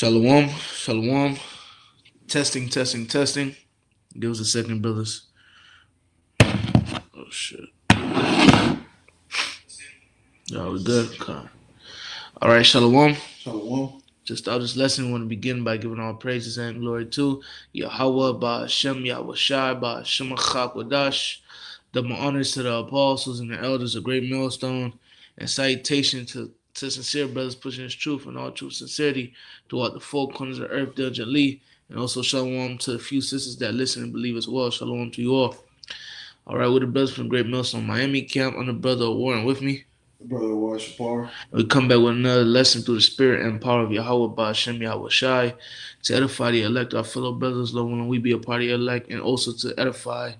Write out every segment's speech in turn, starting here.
Shalom, shalom. Testing, testing, testing. Give us a second, brothers. Oh shit. Y'all, we good? Okay. All right, shalom. Shalom. To start this lesson, we want to begin by giving all praises and glory to Yahweh, Ba'Shem, Yahweh Shai, Ba'Shem Wadash. Double honors to the apostles and the elders, a great millstone, and salutation to sincere brothers pushing his truth and all true sincerity throughout the four corners of earth, diligently. And also shalom to the few sisters that listen and believe as well. Shalom to you all. All right, we're the brothers from Great Millstone Miami camp. I'm the brother Warren with me. Brother Washapar. We come back with another lesson through the spirit and power of Yahweh Ba'Shem Yahweh Shai to edify the elect, our fellow brothers, Lord, when we be a part of the elect, and also to edify,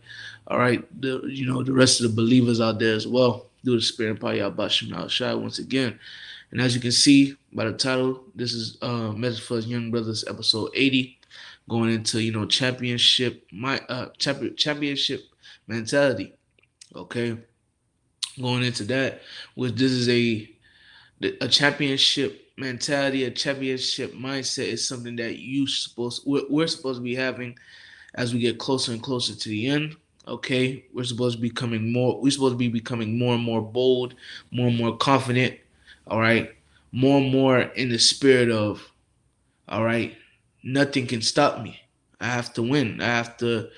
all right, the rest of the believers out there as well through the spirit and power of Yahweh Ba'Shem Yahweh Shai once again. And as you can see by the title, this is Message for Us Young Brothers, episode 80, going into championship championship mentality. Okay, going into that, which this is a championship mentality, a championship mindset is something that we're supposed to be having as we get closer and closer to the end. Okay, we're supposed to be becoming more and more bold, more and more confident. All right, more and more in the spirit of, all right, nothing can stop me. I have to win. I have to,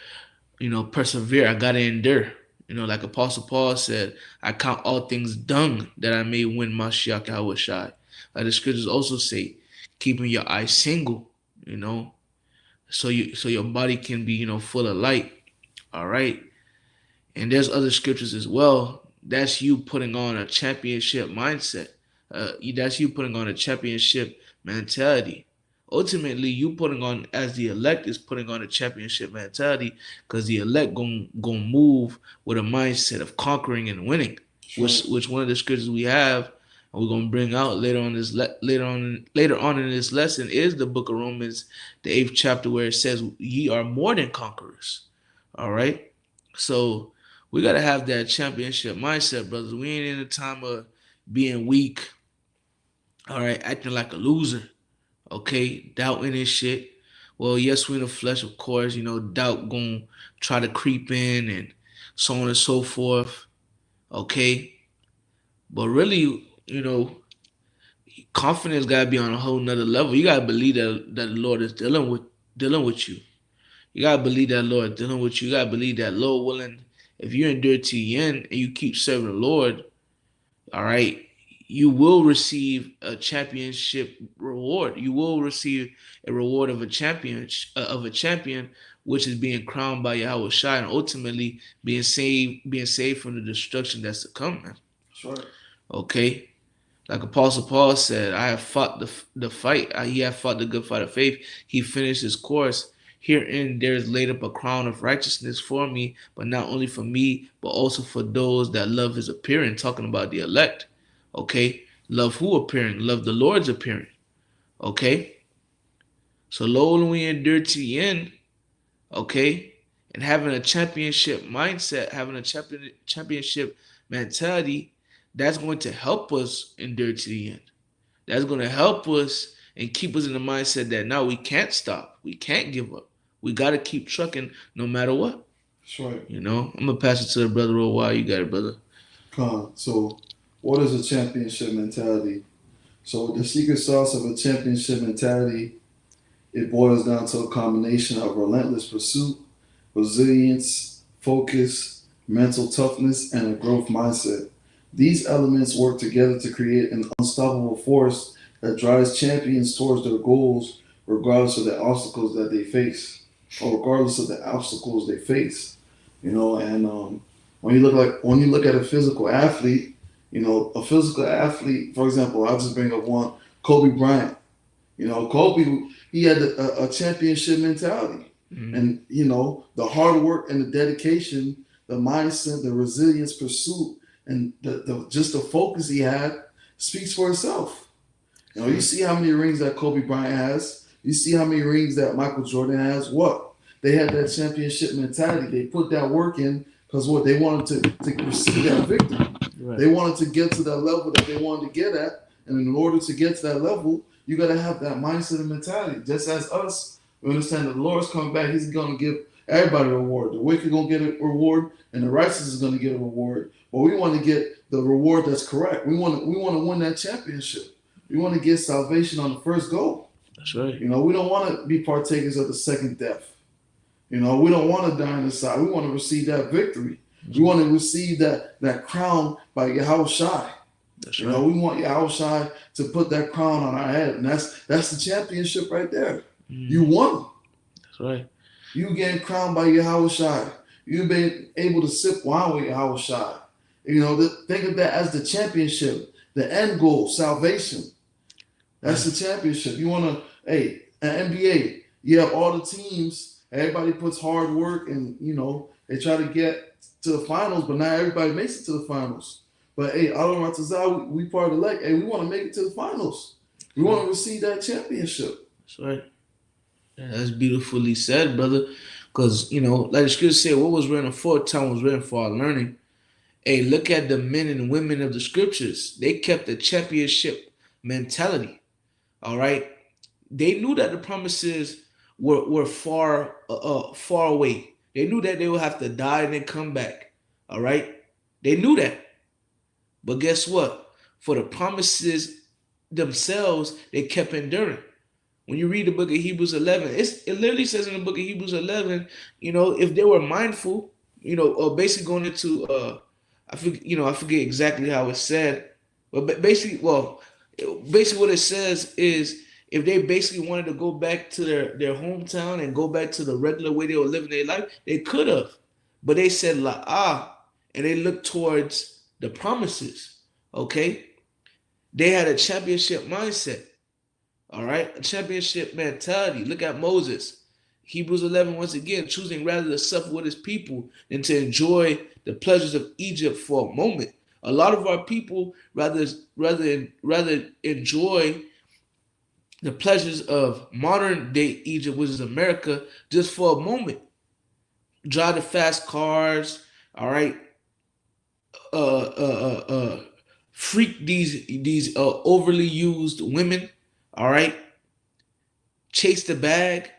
persevere. I gotta endure. Like Apostle Paul said, I count all things dung that I may win Mashiach Yahweh Shai. Like the scriptures also say, keeping your eyes single, so your body can be, full of light. All right. And there's other scriptures as well. That's you putting on a championship mindset. That's you putting on a championship mentality. Ultimately, you putting on, as the elect is putting on a championship mentality, because the elect gonna move with a mindset of conquering and winning, which one of the scriptures we have and we're gonna bring out later on in this lesson is the book of Romans, the 8th chapter, where it says, "Ye are more than conquerors." All right, so we gotta have that championship mindset, brothers. We ain't in the time of being weak. All right, acting like a loser. Okay, doubting this shit. Well, yes, we're in the flesh, of course. Doubt gonna try to creep in and so on and so forth. Okay, but really, confidence gotta be on a whole nother level. You gotta believe that the Lord is dealing with you. You gotta believe that Lord is dealing with you. You gotta believe that Lord willing, if you endure to the end and you keep serving the Lord, all right, you will receive a championship reward. You will receive a reward of a champion, which is being crowned by Yahweh Shai and ultimately being saved from the destruction that's to come, man. That's right. Okay, like Apostle Paul said, I have fought the fight. He have fought the good fight of faith. He finished his course. Herein there is laid up a crown of righteousness for me, but not only for me, but also for those that love his appearing, talking about the elect. Okay? Love who appearing? Love the Lord's appearing. Okay? So lo, when we endure to the end, okay, and having a championship mindset, having a championship mentality, that's going to help us endure to the end. That's going to help us and keep us in the mindset that now we can't stop. We can't give up. We got to keep trucking no matter what. That's right. I'm going to pass it to the brother real while. You got it, brother. So, what is a championship mentality? So, the secret sauce of a championship mentality, it boils down to a combination of relentless pursuit, resilience, focus, mental toughness, and a growth mindset. These elements work together to create an unstoppable force that drives champions towards their goals, regardless of the obstacles that they face, or regardless of the obstacles they face. And when you look at a physical athlete, a physical athlete, for example, I'll just bring up one, Kobe Bryant. Kobe, he had a championship mentality. Mm-hmm. And, the hard work and the dedication, the mindset, the resilience, pursuit, and just the focus he had speaks for itself. You see how many rings that Kobe Bryant has. You see how many rings that Michael Jordan has. What? They had that championship mentality. They put that work in because what? They wanted to receive that victory. Right. They wanted to get to that level that they wanted to get at. And in order to get to that level, You got to have that mindset and mentality. Just as us, we understand that the Lord's coming back. He's going to give everybody a reward. The wicked going to get a reward, and the righteous is going to get a reward. But we want to get the reward that's correct. We want to win that championship. We want to get salvation on the first go. That's right. We don't want to be partakers of the second death. We don't want to die in the side. We want to receive that victory. We want to receive that crown by Yahweh Shai. That's right. We want Yahweh Shai to put that crown on our head, and that's the championship right there. You won. That's right. You getting crowned by Yahweh Shai. You've been able to sip wine with Yahweh Shai. Think of that as the championship, the end goal, salvation. That's the championship. You want to, an NBA, you have all the teams, everybody puts hard work and, they try to get to the finals, but not everybody makes it to the finals. But, Al Ratazah, we part of the leg. We want to make it to the finals. We want to receive that championship. That's right. Yeah, that's beautifully said, brother. Because, like the scripture said, what was written aforetime was written for our learning. Look at the men and women of the scriptures. They kept the championship mentality. All right. They knew that the promises were far away. They knew that they would have to die and then come back. All right. They knew that. But guess what? For the promises themselves, they kept enduring. When you read the book of Hebrews 11, it literally says in the book of Hebrews 11, if they were mindful, basically going into, I forget exactly how it's said, but basically what it says is if they basically wanted to go back to their hometown and go back to the regular way they were living their life, they could have. But they said, and they looked towards the promises, okay? They had a championship mindset. All right, a championship mentality. Look at Moses. Hebrews 11, once again, choosing rather to suffer with his people than to enjoy the pleasures of Egypt for a moment. A lot of our people rather enjoy the pleasures of modern day Egypt, which is America, just for a moment. Drive the fast cars, all right. Freak these overly used women. All right. Chase the bag.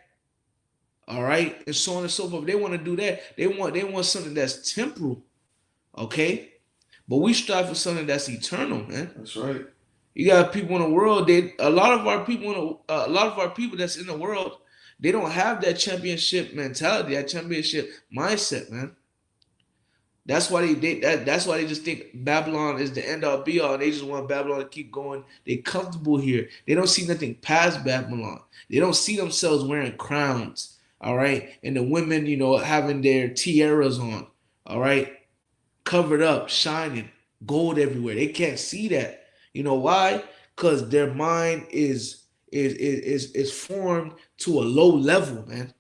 All right. And so on and so forth. They want to do that. They want something that's temporal. Okay. But we strive for something that's eternal, man. That's right. You got people in the world. A lot of our people that's in the world, they don't have that championship mentality, that championship mindset, man. That's why that's why they just think Babylon is the end all be all. They just want Babylon to keep going. They comfortable here. They don't see nothing past Babylon. They don't see themselves wearing crowns. All right. And the women, having their tiaras on. All right. Covered up, shining, gold everywhere. They can't see that. You know why? Because their mind is formed to a low level, man.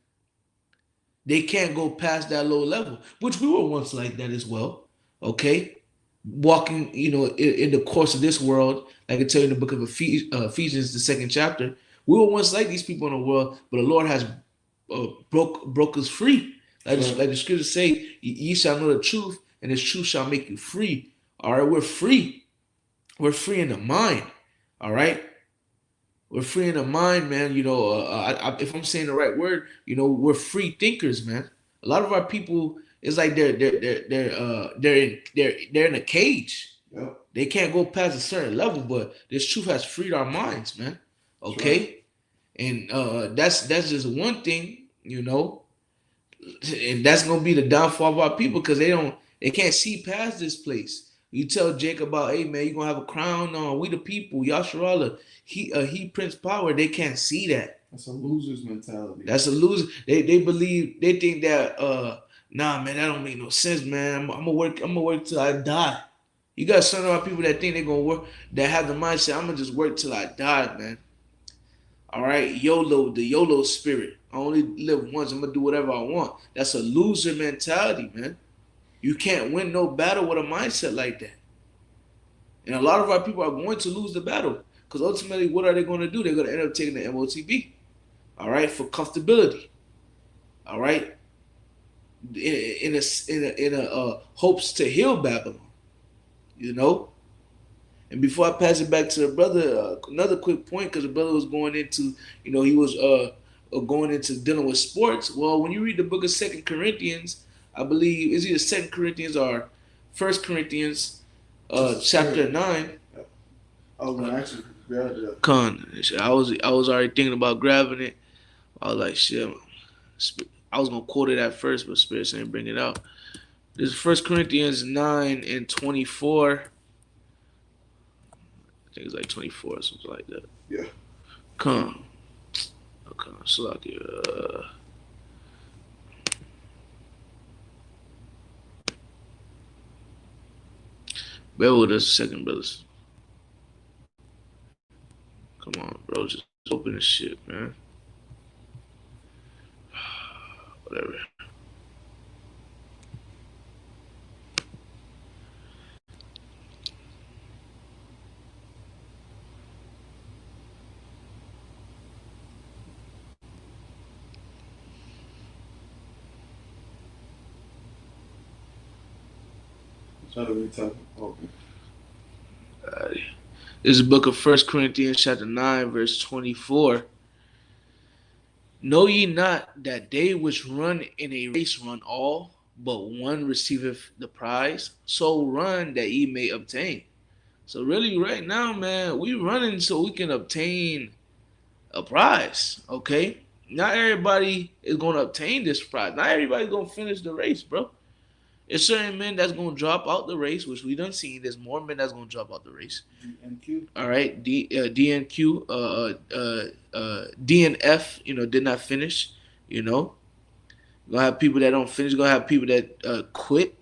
They can't go past that low level, which we were once like that as well. Okay, walking, in the course of this world, like I tell you in the book of Ephesians, the 2nd chapter, we were once like these people in the world, but the Lord has broke us free. Like the scriptures say, ye shall know the truth, and this truth shall make you free. All right, we're free. We're free in the mind. All right. We're free in the mind, man. If I'm saying the right word, we're free thinkers, man. A lot of our people, it's like they're in a cage. Yep. They can't go past a certain level, but this truth has freed our minds, man. Okay, right. And that's just one thing, and that's gonna be the downfall of our people because they can't see past this place. You tell Jacob about, hey man, you're gonna have a crown on. We the people, Yasharallah. He Prince Power. They can't see that. That's a loser's mentality. That's a loser. They think that nah man, that don't make no sense, man. I'm gonna work till I die. You got some of our people that think they're gonna work, that have the mindset, I'm gonna just work till I die, man. All right, YOLO, the YOLO spirit. I only live once. I'm gonna do whatever I want. That's a loser mentality, man. You can't win no battle with a mindset like that. And a lot of our people are going to lose the battle because ultimately, what are they going to do? They're going to end up taking the MOTB, all right, for comfortability, all right, in a hopes to heal Babylon, And before I pass it back to the brother, another quick point because the brother was going into, he was going into dealing with sports. Well, when you read the book of Second Corinthians, I believe it's either Second Corinthians or First Corinthians, chapter 9. I was gonna actually grab that. I was already thinking about grabbing it. I was like, shit. I was gonna quote it at first, but Spirit didn't bring it out. This is First Corinthians 9:24. I think it's like 24 or something like that. Yeah. Come. Okay, so like bear with us a second, brothers. Come on, bro. Just open this shit, man. Whatever. Try to retype. Okay. This is the book of First Corinthians chapter 9, verse 24. Know ye not that they which run in a race run all, but one receiveth the prize? So run that ye may obtain. So really, right now, man, we running so we can obtain a prize. Okay, not everybody is gonna obtain this prize. Not everybody's gonna finish the race, bro. There's certain men that's gonna drop out the race, which we done seen. There's more men that's gonna drop out the race. DNQ. All right, DNQ, DNF, did not finish. You're gonna have people that don't finish. You're gonna have people that quit.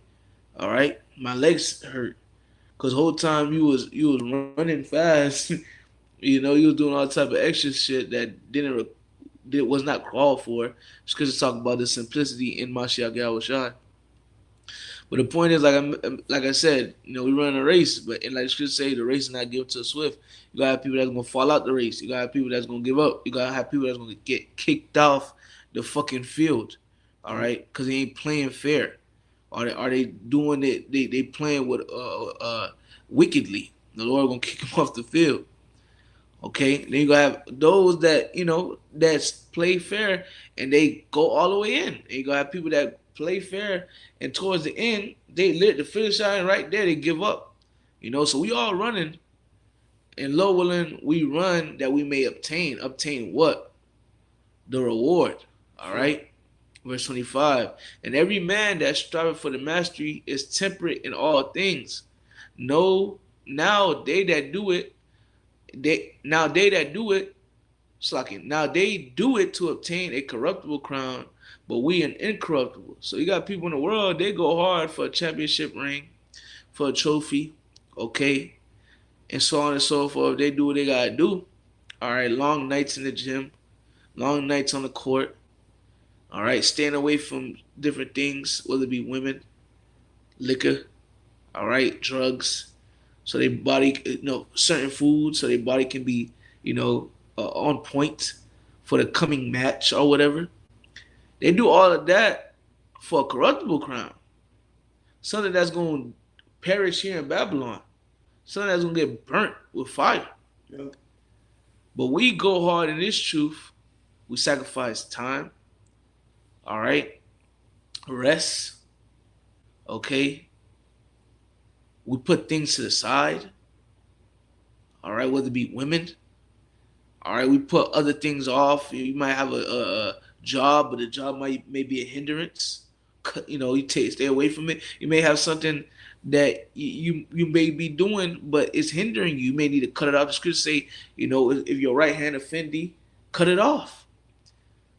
All right, my legs hurt because whole time you was running fast. You was doing all type of extra shit that was not called for. Just because it's talking about the simplicity in Mashiach Yahushua. But the point is, like I said, we run a race, but and like scripture say, the race is not given to the swift. You gotta have people that's gonna fall out the race. You gotta have people that's gonna give up. You gotta have people that's gonna get kicked off the fucking field. All right, because they ain't playing fair. Are they doing it? They playing with wickedly. The Lord gonna kick them off the field. Okay, then you gonna have those that that's play fair and they go all the way in. And you gonna have people that play fair and towards the end they lit the finish line right there. They give up. So we all running, and Lord willing, we run that we may obtain what the reward. All right, verse 25. And every man that striveth for the mastery is temperate in all things. No, now they that do it now they that do it, slacking. Now they do it to obtain a corruptible crown, but we an incorruptible. So you got people in the world, they go hard for a championship ring, for a trophy, okay, and so on and so forth. They do what they gotta do. All right, long nights in the gym, long nights on the court. All right, staying away from different things, whether it be women, liquor, all right, drugs, so their body, certain foods, so their body can be, on point for the coming match or whatever. They do all of that for a corruptible crown, something that's going to perish here in Babylon, something that's going to get burnt with fire. Yeah. But we go hard in this truth. We sacrifice time, all right, rest, okay. We put things to the side. All right, whether it be women. All right, we put other things off. You might have a job, but the job may be a hindrance. You stay away from it. You may have something that you may be doing, but it's hindering you. You may need to cut it off. The scripture say, if your right hand offend thee, cut it off.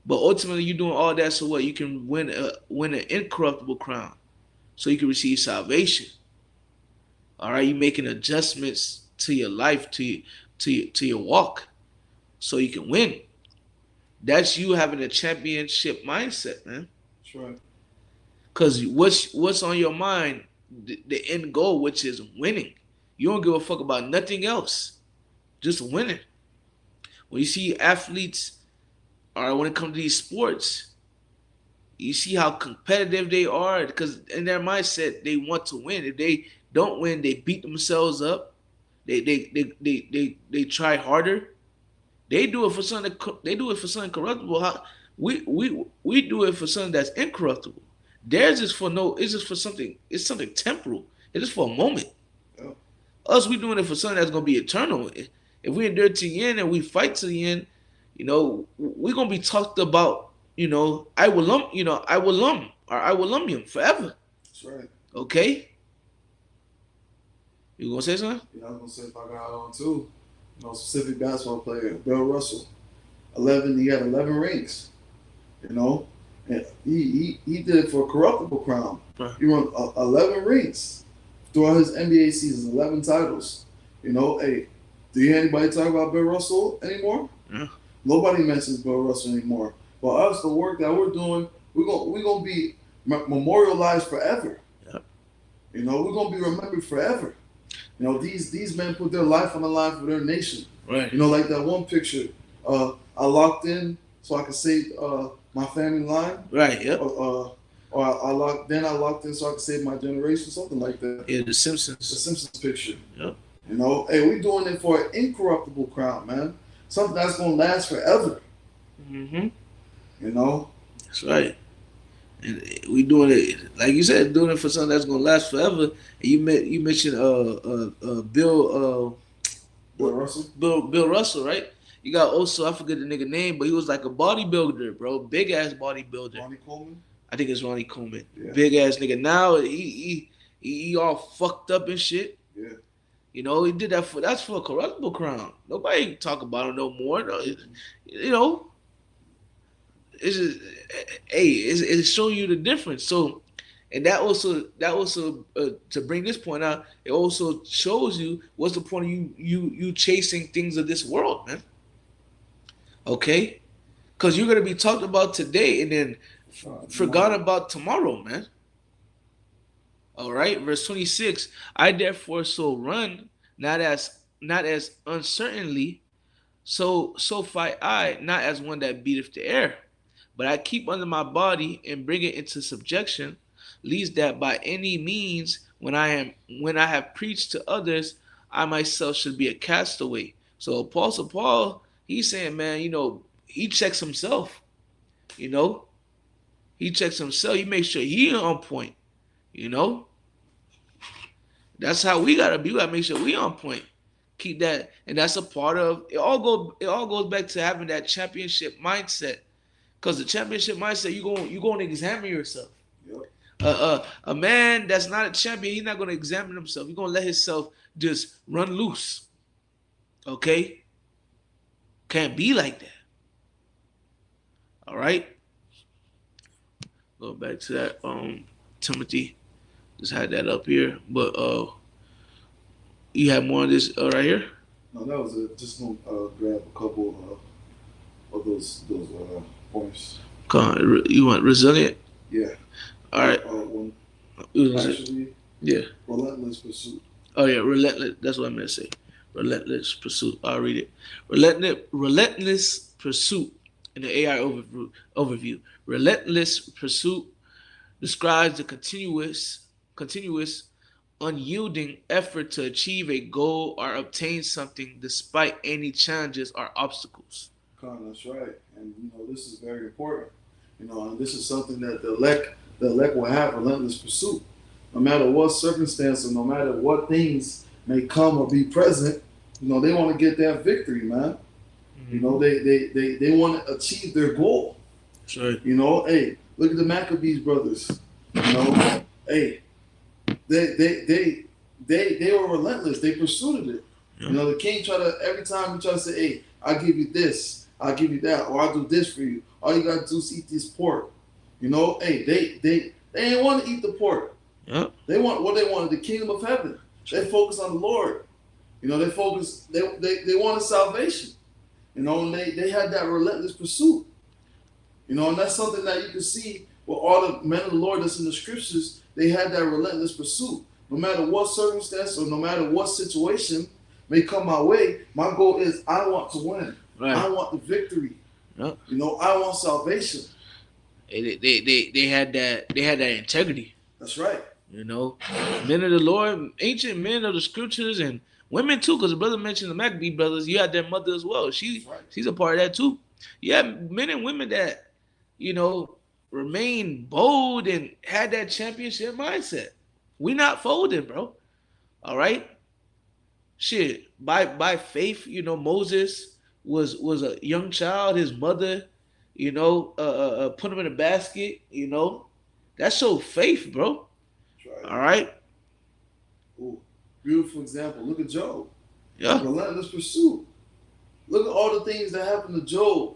But ultimately, you're doing all that so what? You can win an incorruptible crown, so you can receive salvation. All right, you making adjustments to your life, to your walk, so you can win. That's you having a championship mindset, man. That's right. Because what's on your mind? The end goal, which is winning. You don't give a fuck about nothing else, just winning. When you see athletes, or when it comes to these sports, you see how competitive they are because in their mindset they want to win. If they don't win, they beat themselves up. they try harder. They do it for something. They do it for something corruptible. We do it for something that's incorruptible. Theirs is for no. It's just for something. It's something temporal. It's just for a moment. Yeah. Us, we doing it for something that's gonna be eternal. If we endure to the end and we fight to the end, we're gonna be talked about. I will lump. I will lump or I will lumpium forever. That's right. Okay. You gonna say something? Yeah, I was gonna say if I got on too. Specific basketball player, Bill Russell. He had 11 rings. And he did it for a corruptible crown. Right. He won 11 rings throughout his NBA season, 11 titles. Hey, do you hear anybody talk about Bill Russell anymore? Yeah. Nobody mentions Bill Russell anymore. But us, the work that we're doing, we're gonna be memorialized forever. Yeah. We're gonna be remembered forever. These men put their life on the line for their nation. Right. Like that one picture. I locked in so I could save my family line. Right. Yep. Or I locked in so I could save my generation. Something like that. Yeah. The Simpsons. The Simpsons picture. Yep. Hey, we doing it for an incorruptible crown, man. Something that's gonna last forever. Mm-hmm. That's right. And we doing it, like you said, doing it for something that's gonna last forever. And you mentioned Bill Russell. Bill Russell, right? You got also, I forget the nigga name, but he was like a bodybuilder, bro. Big ass bodybuilder. Ronnie Coleman. I think it's Ronnie Coleman. Yeah. Big ass nigga. Now he all fucked up and shit. Yeah. He did that's for a corruptible crown. Nobody talk about him no more. It's just, it's showing you the difference. So, and that also to bring this point out, it also shows you what's the point of you chasing things of this world, man. Okay, because you're gonna be talked about today and then forgotten about tomorrow, man. All right, verse 26. I therefore so run, not as uncertainly, so fight I, not as one that beateth the air. But I keep under my body and bring it into subjection, lest that by any means, when I have preached to others, I myself should be a castaway. So Apostle Paul, he's saying, man, he checks himself. He checks himself. He makes sure he on point. That's how we gotta be. We gotta make sure we on point. Keep that, and that's a part of it. All goes back to having that championship mindset. Because the championship mindset, you going to examine yourself. Yep. A man that's not a champion, he's not going to examine himself. He's going to let himself just run loose. Okay? Can't be like that. All right? Go back to that. Timothy just had that up here. But you have more of this right here? No, that was it. Just going to grab a couple of those points. You want resilient? Yeah. All right. Actually, yeah. Relentless pursuit. Oh yeah, relentless. That's what I meant to say. Relentless pursuit. I'll read it. Relentless pursuit in the AI overview. Relentless pursuit describes the continuous, unyielding effort to achieve a goal or obtain something despite any challenges or obstacles. That's right, and this is very important. And this is something that the elect will have relentless pursuit, no matter what circumstance or no matter what things may come or be present. They want to get that victory, man. Mm-hmm. They want to achieve their goal. That's right. Hey, look at the Maccabees brothers. Hey, they were relentless. They pursued it. Yeah. The king every time he tried to say, hey, I'll give you this. I'll give you that, or I'll do this for you. All you gotta do is eat this pork. Hey, they ain't want to eat the pork. Yeah. They wanted the kingdom of heaven. They focus on the Lord. They focus. They wanted salvation. And they had that relentless pursuit. And that's something that you can see with all the men of the Lord that's in the scriptures. They had that relentless pursuit. No matter what circumstance or no matter what situation may come my way, my goal is I want to win. Right. I want the victory. Yep. I want salvation. They had that integrity. That's right. Men of the Lord, ancient men of the scriptures, and Women too, because the brother mentioned the Maccabee brothers. You had their mother as well. She's a part of that too. You have men and women that, you know, remain bold and had that championship mindset. We not folding, bro. All right. Shit. By faith, you know, Moses was a young child. His mother, you know, put him in a basket. You know, that showed faith, bro. That's right. All right. Ooh, beautiful example. Look at Job. Yeah. Relentless pursuit. Look at all the things that happened to Job.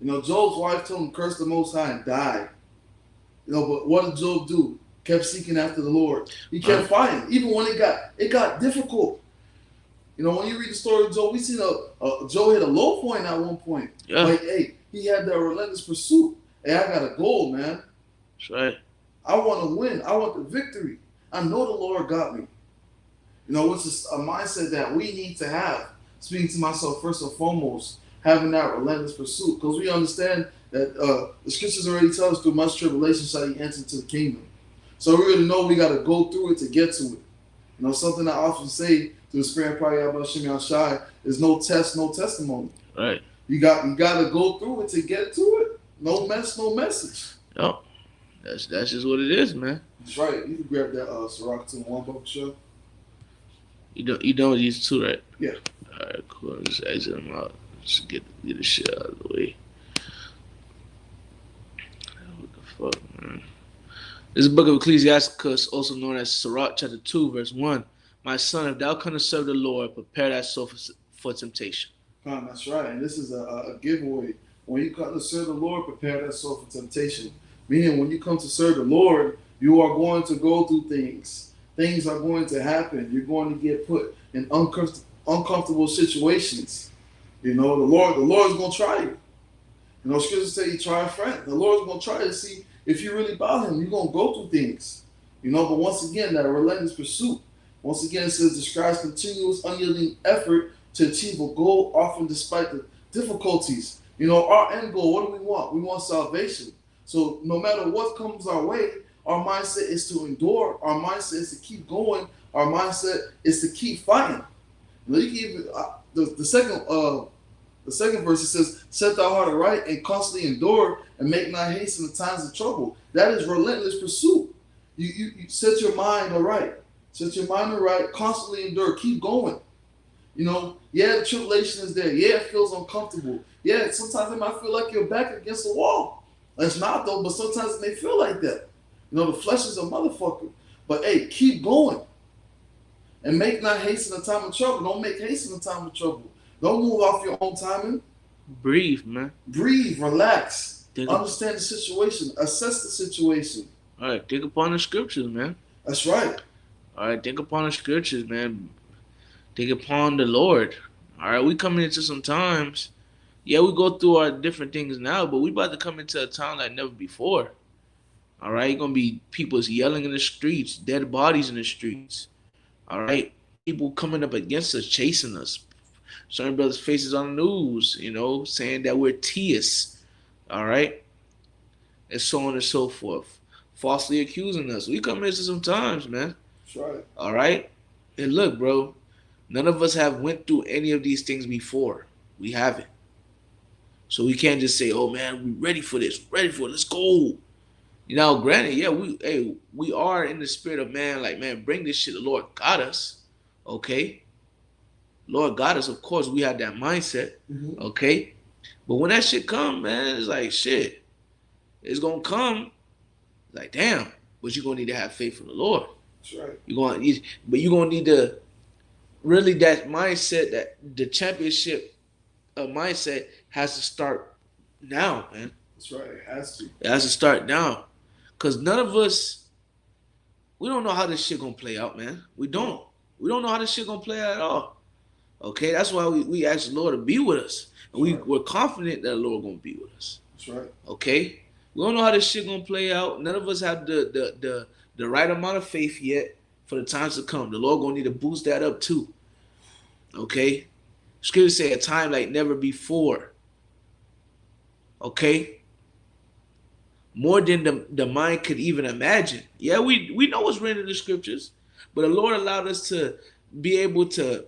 You know, Job's wife told him curse the Most High and die. You know, but what did Job do? Kept seeking after the Lord. He kept fighting, even when it got difficult. You know, when you read the story of Job, we see Job hit a low point at one point. Yeah. Like, hey, he had that relentless pursuit. Hey, I got a goal, man. That's right. I want to win. I want the victory. I know the Lord got me. You know, which is a mindset that we need to have. Speaking to myself first and foremost, having that relentless pursuit, because we understand that the scriptures already tell us through much tribulation shall you enter into the kingdom. So we already know we got to go through it to get to it. You know, something I often say to the Spirit and Power of Shimei Shai is no test, no testimony. Right. You got to go through it to get to it. No mess, no message. No, that's just what it is, man. That's right. You can grab that Sirach 2-1 book show. You done with these two, right? Yeah. All right, cool. Just exit them out. Just get the shit out of the way. What the fuck, man? This is the book of Ecclesiasticus, also known as Sirach chapter 2, verse 1. My son, if thou couldst serve the Lord, prepare thyself for temptation. That's right. And this is a giveaway. When you come to serve the Lord, prepare thyself for temptation. Meaning, when you come to serve the Lord, you are going to go through things. Things are going to happen. You're going to get put in uncomfortable situations. You know, the Lord is going to try you. You know, scriptures say you try a friend. The Lord is going to try to see if you really about him. You're going to go through things. You know, but once again, that relentless pursuit. Once again, it says, describes continuous, unyielding effort to achieve a goal, often despite the difficulties. You know, our end goal, what do we want? We want salvation. So no matter what comes our way, our mindset is to endure. Our mindset is to keep going. Our mindset is to keep fighting. You know, you can even the second verse, it says, set thy heart aright and constantly endure and make not haste in the times of trouble. That is relentless pursuit. You set your mind aright. Set your mind aright, constantly endure, keep going. You know, yeah, the tribulation is there. Yeah, it feels uncomfortable. Yeah, sometimes it might feel like you're back against the wall. It's not though, but sometimes it may feel like that. You know, the flesh is a motherfucker. But hey, keep going. And make not haste in the time of trouble. Don't make haste in the time of trouble. Don't move off your own timing. Breathe, man. Breathe, relax. Understand the situation. Assess the situation. All right, think upon the scriptures, man. That's right. All right, think upon the scriptures, man. Think upon the Lord. All right, we coming into some times. Yeah, we go through our different things now, but we about to come into a time like never before. All right, gonna be people's yelling in the streets, dead bodies in the streets. All right, people coming up against us, chasing us. Certain brothers' faces on the news, you know, saying that we're theists. All right, and so on and so forth, falsely accusing us. We come into some times, man. That's right. All right, and look, bro, none of us have went through any of these things before. We haven't. So we can't just say, "Oh man, we ready for this. Ready for it. Let's go." You know, granted, yeah, we are in the spirit of man, like, man, bring this shit. The Lord got us, okay? Lord got us, of course. We had that mindset, okay? But when that shit come, man, it's like shit. It's gonna come. Like, damn, but you're gonna need to have faith in the Lord. That's right. You're gonna need to really that mindset, that the championship mindset has to start now, man. That's right. It has to. It has to start now. Because none of us, we don't know how this shit gonna play out, man. We don't. We don't know how this shit gonna play out at all. Okay? That's why we ask the Lord to be with us. And we're confident that the Lord gonna be with us. That's right. Okay? We don't know how this shit gonna play out. None of us have the right amount of faith yet for the times to come. The Lord gonna need to boost that up too. Okay? Scripture say a time like never before. Okay? More than the mind could even imagine. Yeah, we know what's written in the scriptures, but the Lord allowed us to be able to,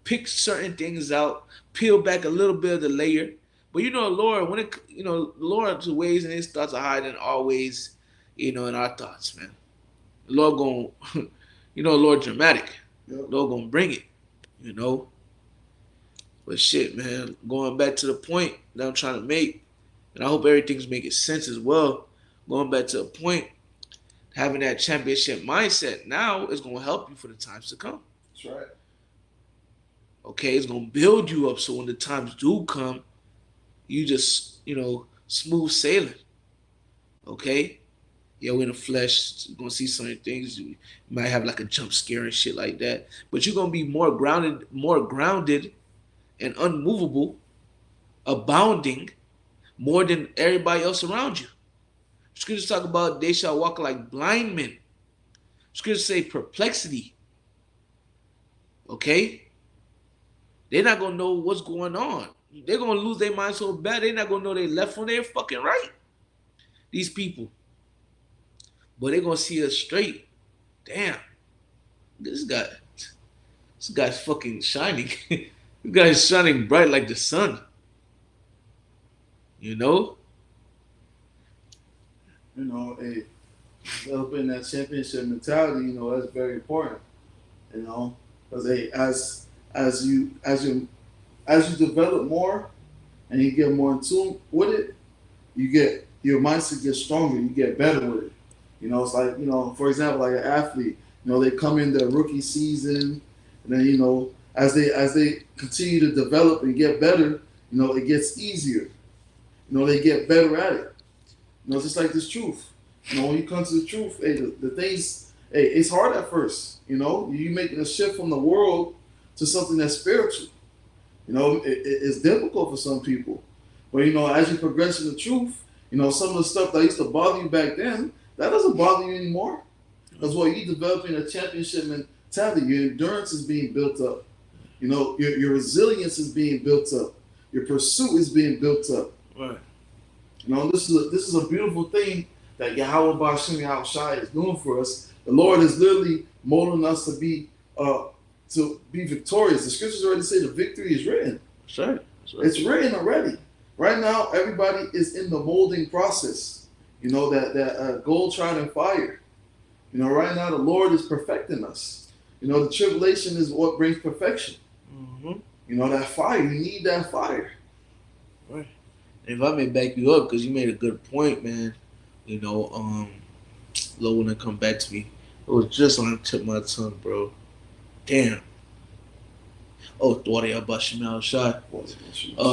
pick certain things out, peel back a little bit of the layer. But Lord, when the Lord's ways and His thoughts are higher than always, in our thoughts, man. The Lord going, Lord dramatic. Yep. Lord gonna bring it, you know. But shit, man, going back to the point that I'm trying to make, and I hope everything's making sense as well. Going back to the point, having that championship mindset now is gonna help you for the times to come. That's right. Okay, it's gonna build you up so when the times do come, you just, smooth sailing. Okay? Yeah, we're in the flesh, you're gonna see certain things. You might have like a jump scare and shit like that. But you're gonna be more grounded and unmovable, abounding more than everybody else around you. Scriptures talk about they shall walk like blind men. Scriptures say perplexity. Okay? They're not gonna know what's going on. They're gonna lose their mind so bad they're not gonna know they left from their fucking right. These people. But they're gonna see us straight. Damn. This guy's fucking shining. This guy's shining bright like the sun. You know? Hey, developing that championship mentality, that's very important. Because hey, as you develop more and you get more in tune with it, you get your mindset gets stronger. You get better with it. It's like for example, like an athlete. They come in their rookie season, and then as they continue to develop and get better, it gets easier. They get better at it. Just like this truth. When you come to the truth, hey, the things, hey, it's hard at first. You making a shift from the world to something that's spiritual. It's difficult for some people. But, as you progress in the truth, some of the stuff that used to bother you back then, that doesn't bother you anymore. Because what you're developing a championship mentality, your endurance is being built up. Your resilience is being built up. Your pursuit is being built up. Right. This is a beautiful thing that Yahweh Bashim Yahushai is doing for us. The Lord is literally molding us to be victorious. The scriptures already say the victory is written. That's right. It's written already. Right now, everybody is in the molding process. That gold tried in fire. Right now the Lord is perfecting us. The tribulation is what brings perfection. Mm-hmm. That fire. You need that fire. Right. And if I may back you up, because you made a good point, man. Low when it come back to me, it was just on the tip of my tongue, bro. Damn. Oh, Thwadi Abashimel shot.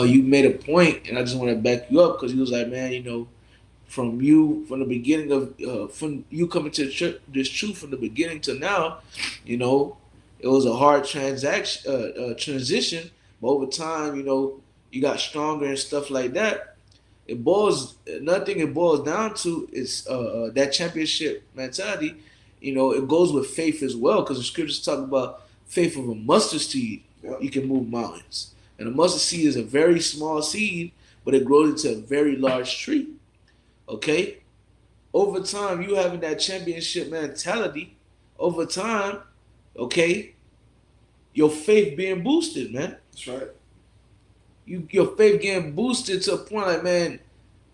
You made a point, and I just want to back you up because he was like, man, from the beginning of from you coming to this truth from the beginning to now, it was a hard transition, but over time, you got stronger and stuff like that. Another thing it boils down to is that championship mentality. It goes with faith as well, because the scriptures talk about faith of a mustard seed. Yep. You can move mountains, and a mustard seed is a very small seed, but it grows into a very large tree. Okay, over time, you having that championship mentality. Over time, okay, your faith being boosted, man. That's right. Your faith getting boosted to a point like, man,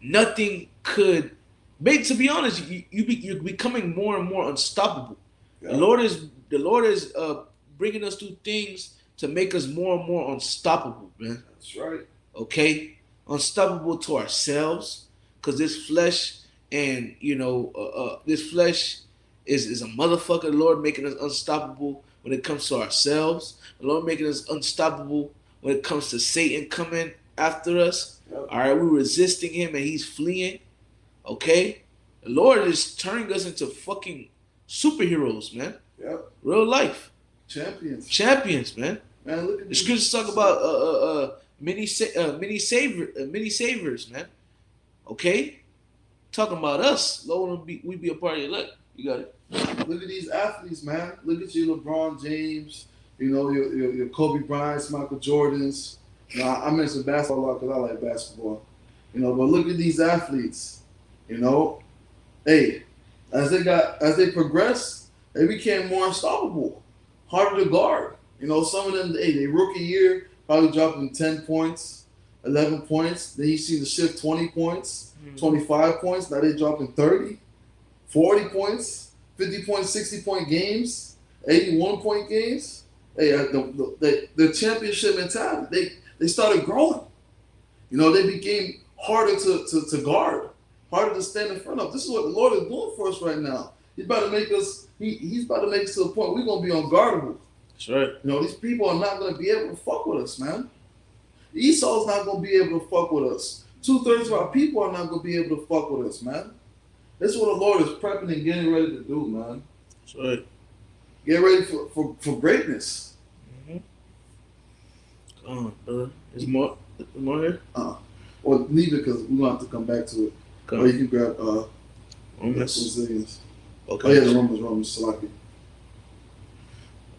nothing could. To be honest, you're becoming more and more unstoppable. Yeah. The Lord is bringing us through things to make us more and more unstoppable, man. That's right. Okay, unstoppable to ourselves, because this flesh and this flesh is a motherfucker. The Lord making us unstoppable when it comes to ourselves. The Lord making us unstoppable when it comes to Satan coming after us. Yep. All right, we're resisting him and he's fleeing. Okay? The Lord is turning us into fucking superheroes, man. Yep. Real life. Champions, man. Man, look at the scriptures talk about many saviors, man. Okay? Talking about us. Lord, we be a part of your life. You got it. Look at these athletes, man. Look at you, LeBron James. Your Kobe Bryant's, Michael Jordans. I mentioned basketball a lot because I like basketball. But look at these athletes. Hey, as they progressed, they became more unstoppable. harder to guard. You know, some of them, hey, they rookie year probably dropping 10 points, 11 points. Then you see the shift 20 points, 25 points. Now they dropping 30, 40 points, 50 points, 60-point games, 81-point games. Hey, the championship mentality, they started growing. You know, they became harder to guard, harder to stand in front of. This is what the Lord is doing for us right now. He's about to make us. He's about to make us to the point we're gonna be unguardable. That's right. You know, these people are not gonna be able to fuck with us, man. Esau's not gonna be able to fuck with us. 2/3 of our people are not gonna be able to fuck with us, man. This is what the Lord is prepping and getting ready to do, man. That's right. Get ready for greatness. Come on, brother. Is more here? Or leave it because we're gonna have to come back to it. Come. Or you can grab Romans. Resilience. Okay. Oh yeah, the Romans, Salaki.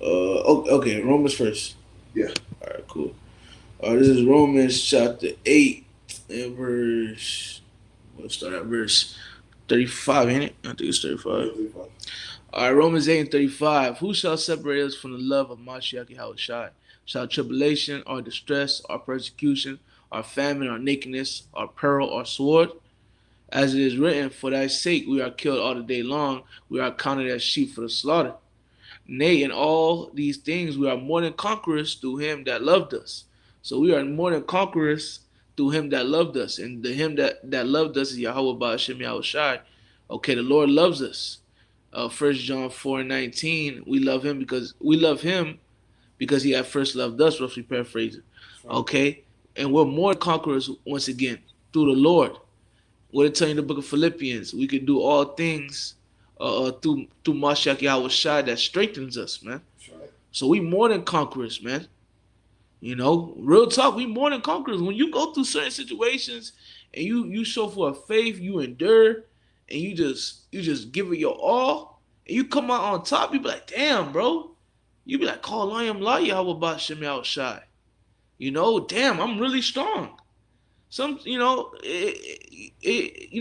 Okay, Romans first. Yeah. All right, cool. This is Romans chapter 8 and verse. We'll start at verse 35, ain't it? I think it's 35. All right, Romans 8 and 35. Who shall separate us from the love of Mashiach Yahushua? Shall tribulation, or distress, or persecution, or famine, or nakedness, or peril, or sword? As it is written, for thy sake we are killed all the day long, we are counted as sheep for the slaughter. Nay, in all these things we are more than conquerors through him that loved us. So we are more than conquerors through him that loved us. And the him that loved us is Yahweh Ba'ashem Yahushai. Okay, the Lord loves us. 1 John 4:19, we love him because he had first loved us, roughly paraphrasing. Okay? And we're more conquerors once again through the Lord. What it tell you in the book of Philippians, we can do all things through Mashiach Yahushua that strengthens us, man. Right. So we more than conquerors, man. You know, real talk, we more than conquerors. When you go through certain situations and you show for a faith, you endure, and you just give it your all, and you come out on top, you be like, damn, bro. You be like, call I am La Yahweh Ba'ashem Yahushai. You know, damn, I'm really strong.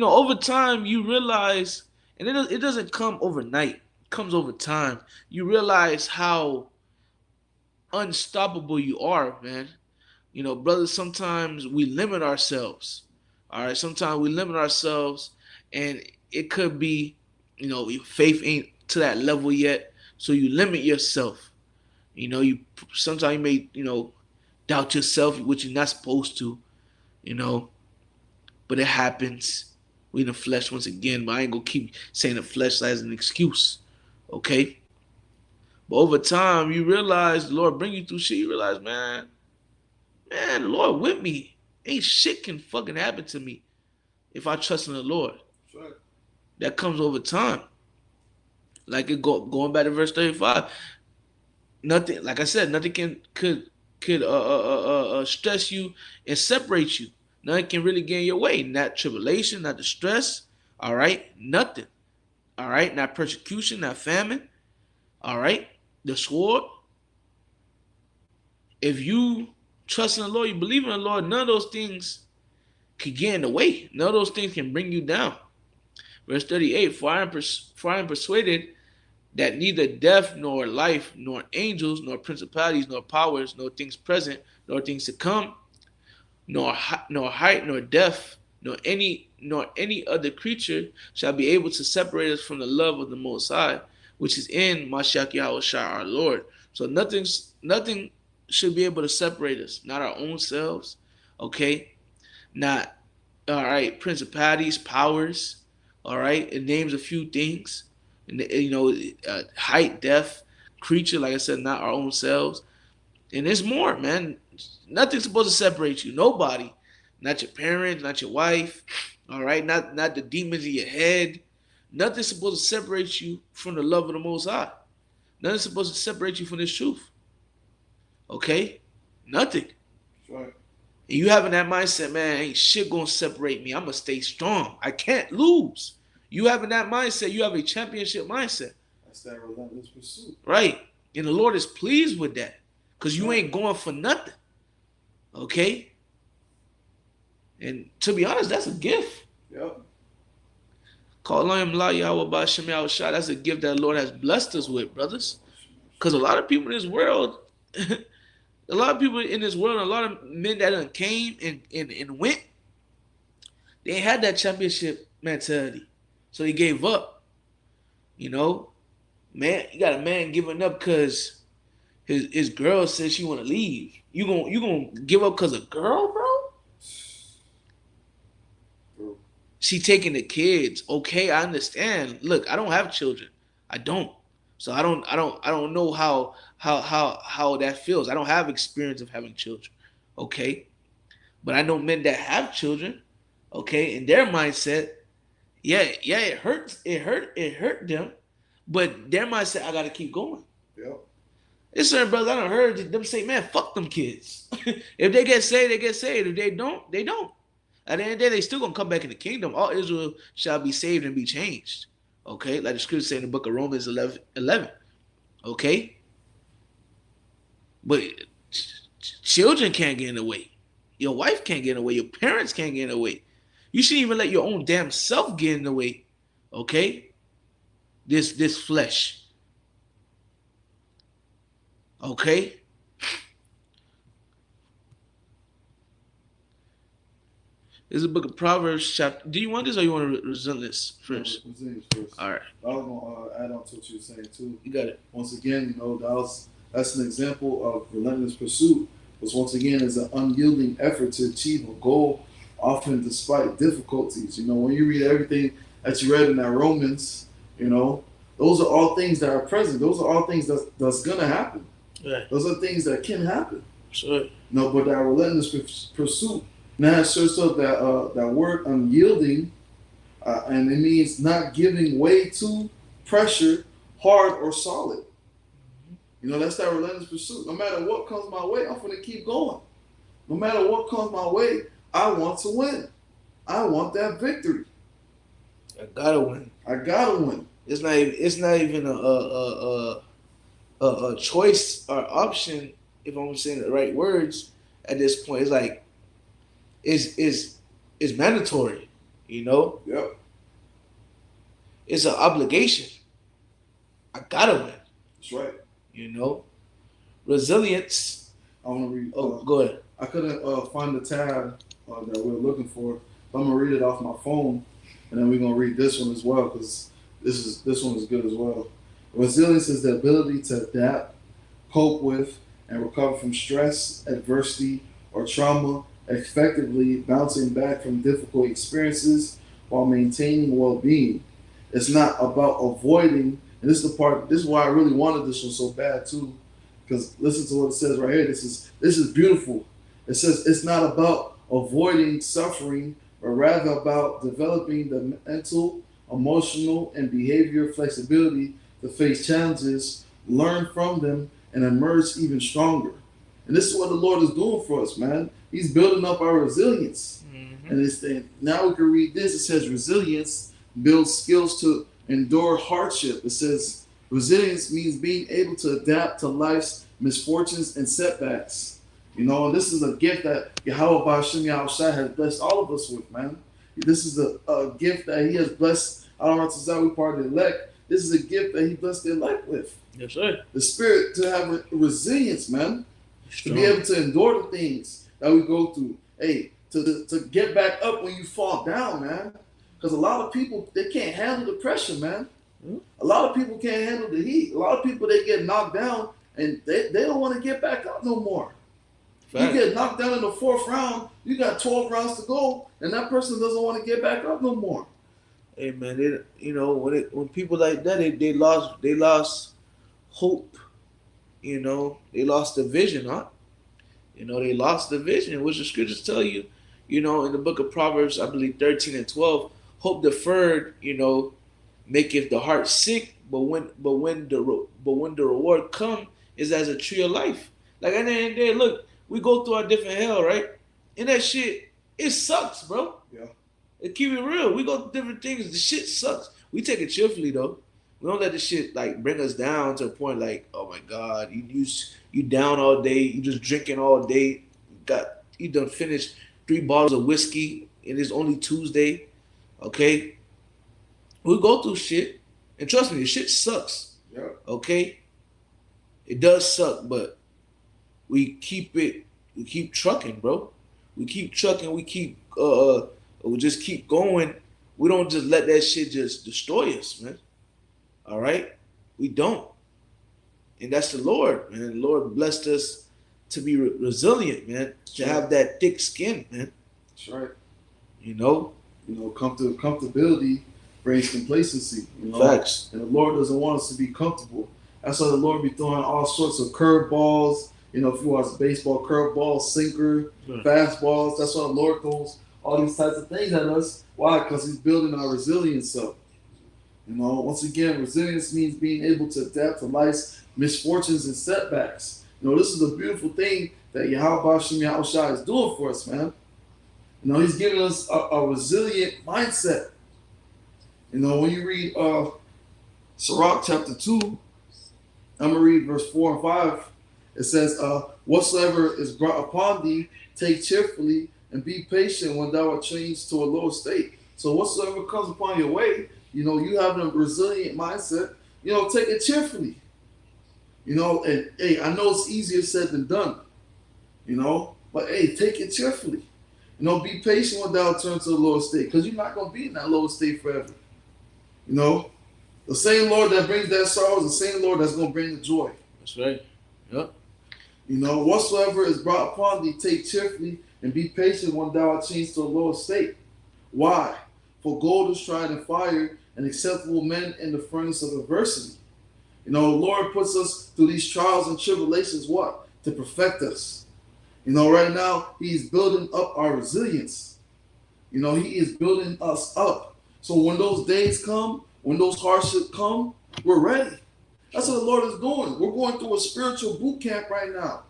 Over time you realize, and it doesn't come overnight. It comes over time. You realize how unstoppable you are, man. You know, brothers, sometimes we limit ourselves. All right, sometimes we limit ourselves, and it could be, your faith ain't to that level yet, so you limit yourself. You sometimes you may, doubt yourself, which you're not supposed to, but it happens. We in the flesh once again, but I ain't gonna keep saying the flesh as an excuse, okay? But over time, you realize the Lord bring you through shit. You realize, man, the Lord with me. Ain't shit can fucking happen to me if I trust in the Lord. Sure. That comes over time. Like going back to verse 35. Nothing, like I said, nothing could stress you and separate you. Nothing can really get in your way. Not tribulation, not distress. All right, nothing. All right, not persecution, not famine. All right, the sword. If you trust in the Lord, you believe in the Lord, none of those things can get in the way. None of those things can bring you down. Verse 38, for I am persuaded that neither death, nor life, nor angels, nor principalities, nor powers, nor things present, nor things to come, nor height, nor depth, nor any other creature shall be able to separate us from the love of the Most High, which is in Mashiach Yahushua our Lord. So nothing should be able to separate us. Not our own selves, okay? Not, all right, principalities, powers, all right? It names a few things. Height, depth, creature, like I said, not our own selves. And there's more, man. Nothing's supposed to separate you. Nobody. Not your parents, not your wife, all right? Not the demons in your head. Nothing's supposed to separate you from the love of the Most High. Nothing's supposed to separate you from this truth. Okay? Nothing. Right. And you having that mindset, man, ain't shit gonna separate me. I'm gonna stay strong. I can't lose. You having that mindset, you have a championship mindset. That's that relentless pursuit. Right. And the Lord is pleased with that. Because you ain't going for nothing. Okay? And to be honest, that's a gift. Yep. Call on him, La Yahweh Ba'ashem Yahushua. That's a gift that the Lord has blessed us with, brothers. Because a lot of people in this world, a lot of people in this world, a lot of men that done came and went, they ain't had that championship mentality. So he gave up. You know, man, you got a man giving up because his girl says she want to leave. You gonna give up because of girl, bro? Bro. She taking the kids. Okay, I understand. Look, I don't have children. I don't. So I don't know how that feels. I don't have experience of having children. Okay? But I know men that have children, okay, in their mindset, yeah, it hurt them, but their mindset, I gotta keep going. Yep. There's certain brothers I done heard them say, man, fuck them kids. If they get saved, they get saved. If they don't, they don't. At the end of the day, they still gonna come back in the kingdom. All Israel shall be saved and be changed. Okay, like the scripture say in the book of Romans 11. Okay, but children can't get in the way. Your wife can't get in the way. Your parents can't get in the way. You shouldn't even let your own damn self get in the way. Okay, this flesh. Okay, this is the book of Proverbs chapter. Do you want this or you want to present this first? Resilience first. All right, I was gonna add on to what you were saying too. you got it. Once again, that's an example of relentless pursuit. Because once again, it's an unyielding effort to achieve a goal, often despite difficulties. You know, when you read everything that you read in that Romans, you know, those are all things that are present. Those are all things that's gonna happen. Yeah, Those are things that can happen. sure. No, but that relentless pursuit. Now it shows up that word unyielding, and it means not giving way to pressure, hard or solid. You know, that's that relentless pursuit. No matter what comes my way, I'm gonna keep going. No matter what comes my way, I want to win. I want that victory. I gotta win. I gotta win. It's not even a choice or option, if I'm saying the right words at this point. It's like it's mandatory, you know? Yep. It's an obligation. I gotta win, That's right. you know? Resilience. I want to read. Oh, go ahead. I couldn't find the tab that we're looking for. So I'm gonna read it off my phone, and then we're gonna read this one as well because this one is good as well. Resilience is the ability to adapt, cope with, and recover from stress, adversity, or trauma, effectively bouncing back from difficult experiences while maintaining well-being. It's not about avoiding, and this is the part. This is why I really wanted this one so bad too, because listen to what it says right here. This is beautiful. It says it's not about avoiding suffering, but rather about developing the mental, emotional, and behavior flexibility to face challenges, learn from them, and emerge even stronger. And this is what the Lord is doing for us, man. He's building up our resilience. And it's now we can read this. It says resilience builds skills to endure hardship. It says resilience means being able to adapt to life's misfortunes and setbacks. You know, and this is a gift that Yahweh Ba'Shem Yahushua has blessed all of us with, man. This is a gift that He has blessed our we part of the elect. This is a gift that He blessed the elect with. Yes, sir. The spirit to have resilience, man. Strong. To be able to endure the things that we go through. Hey, to get back up when you fall down, man. Because a lot of people, they can't handle the pressure, man. A lot of people can't handle the heat. A lot of people, they get knocked down and they don't want to get back up no more. Fact. You get knocked down in the 4th round, you got 12 rounds to go, and that person doesn't want to get back up no more. Hey man, when people like that, they lost hope. You know, they lost the vision, huh? You know, they lost the vision, which the scriptures tell you. You know, in the book of Proverbs, I believe 13 and 12, hope deferred, you know, maketh the heart sick, but when the reward come is as a tree of life. Like at the end of the day, look, we go through our different hell, right? And that shit, it sucks, bro. Yeah. It keep it real. We go through different things. The shit sucks. We take it cheerfully though. We don't let this shit like bring us down to a point like, oh my God, you down all day, you just drinking all day, you done finished 3 bottles of whiskey and it's only Tuesday. Okay? We go through shit. And trust me, the shit sucks. Yeah. Okay? It does suck, but we keep trucking, bro. We keep trucking. We just keep going. We don't just let that shit just destroy us, man. All right, we don't, and that's the Lord, man. The Lord blessed us to be resilient, man. To have that thick skin, man. That's right. You know. Comfortability brings complacency. Facts. And the Lord doesn't want us to be comfortable. That's why the Lord be throwing all sorts of curveballs. If you watch baseball, curveballs, sinker, fastballs. That's why the Lord throws all these types of things at us. Why? Because He's building our resilience up. Once again, resilience means being able to adapt to life's misfortunes and setbacks. This is the beautiful thing that Yahweh Shem Yahushua is doing for us, man. He's giving us a resilient mindset. When you read Sirach chapter 2, I'm going to read verse 4 and 5. It says, whatsoever is brought upon thee, take cheerfully, and be patient when thou art changed to a lower state. So whatsoever comes upon your way, you have a resilient mindset, take it cheerfully. And hey, I know it's easier said than done, but hey, take it cheerfully. Be patient when thou turn to the lower state, because you're not going to be in that lower state forever. The same Lord that brings that sorrow is the same Lord that's going to bring the joy. That's right. Yep. Whatsoever is brought upon thee, take cheerfully, and be patient when thou art changed to a lower state. Why? For gold is tried in fire, and acceptable men in the furnace of adversity. The Lord puts us through these trials and tribulations, what? To perfect us. Right now, He's building up our resilience. He is building us up. So when those days come, when those hardships come, we're ready. That's what the Lord is doing. We're going through a spiritual boot camp right now.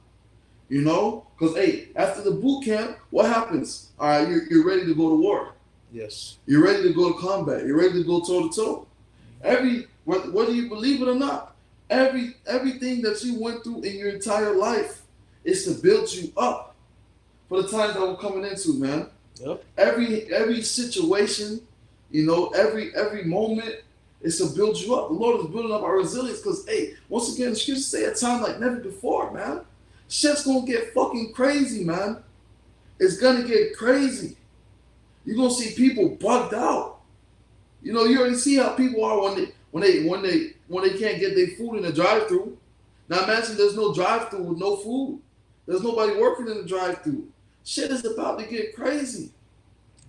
Because, hey, after the boot camp, what happens? All right, you're ready to go to war. Yes. You're ready to go to combat. You're ready to go toe-to-toe. Whether you believe it or not, everything that you went through in your entire life is to build you up for the times that we're coming into, man. Yep. Every situation, every moment is to build you up. The Lord is building up our resilience because, hey, once again, the scriptures say a time like never before, man. Shit's gonna get fucking crazy, man. It's gonna get crazy. You're gonna see people bugged out. You already see how people are when they can't get their food in the drive-thru. Now imagine there's no drive-thru with no food. There's nobody working in the drive-thru. Shit is about to get crazy.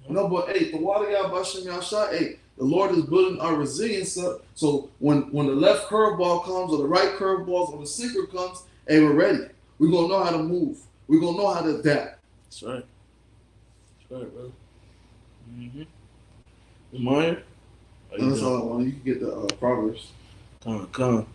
But hey, the water Bashim Yashai, hey, the Lord is building our resilience up. So when the left curveball comes or the right curveball or the sinker comes, hey, we're ready. We're gonna know how to move. We're gonna know how to adapt. That's right. That's right, bro. Maya? That's all I want. You can get the Proverbs. Come.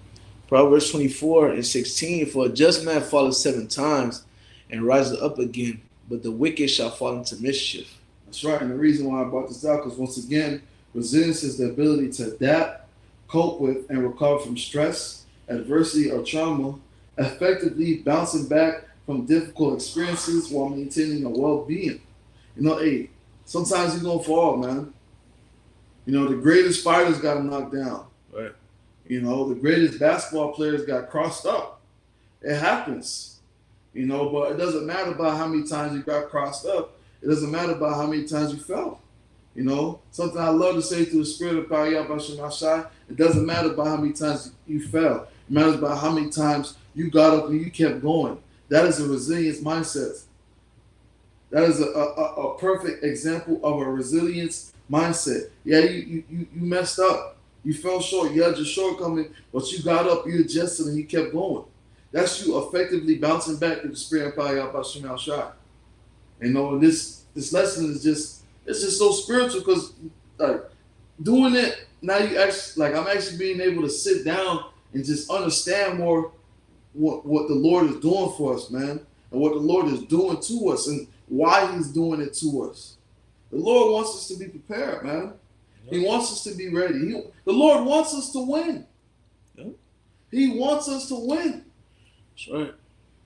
Proverbs 24 and 16. For a just man falleth 7 times and riseth up again, but the wicked shall fall into mischief. That's right. And the reason why I brought this out, because once again, resilience is the ability to adapt, cope with, and recover from stress, adversity, or trauma, effectively bouncing back from difficult experiences while maintaining a well-being. Hey, sometimes you're going to fall, man. The greatest fighters got knocked down. Right. The greatest basketball players got crossed up. It happens. But it doesn't matter about how many times you got crossed up. It doesn't matter about how many times you fell. Something I love to say to the spirit of Power Yahweh Shai, it doesn't matter about how many times you fell. It matters about how many times you got up and you kept going. That is a resilience mindset. That is a perfect example of a resilience mindset. Yeah, you messed up. You fell short. You had your shortcoming, but you got up, you adjusted, and you kept going. That's you effectively bouncing back to the spirit of Power Yahweh Shai. This lesson is just so spiritual because doing it now I'm actually being able to sit down and just understand more what the Lord is doing for us, man, and what the Lord is doing to us and why He's doing it to us. The Lord wants us to be prepared, man. He wants us to be ready. The Lord wants us to win. Yeah. He wants us to win. That's right.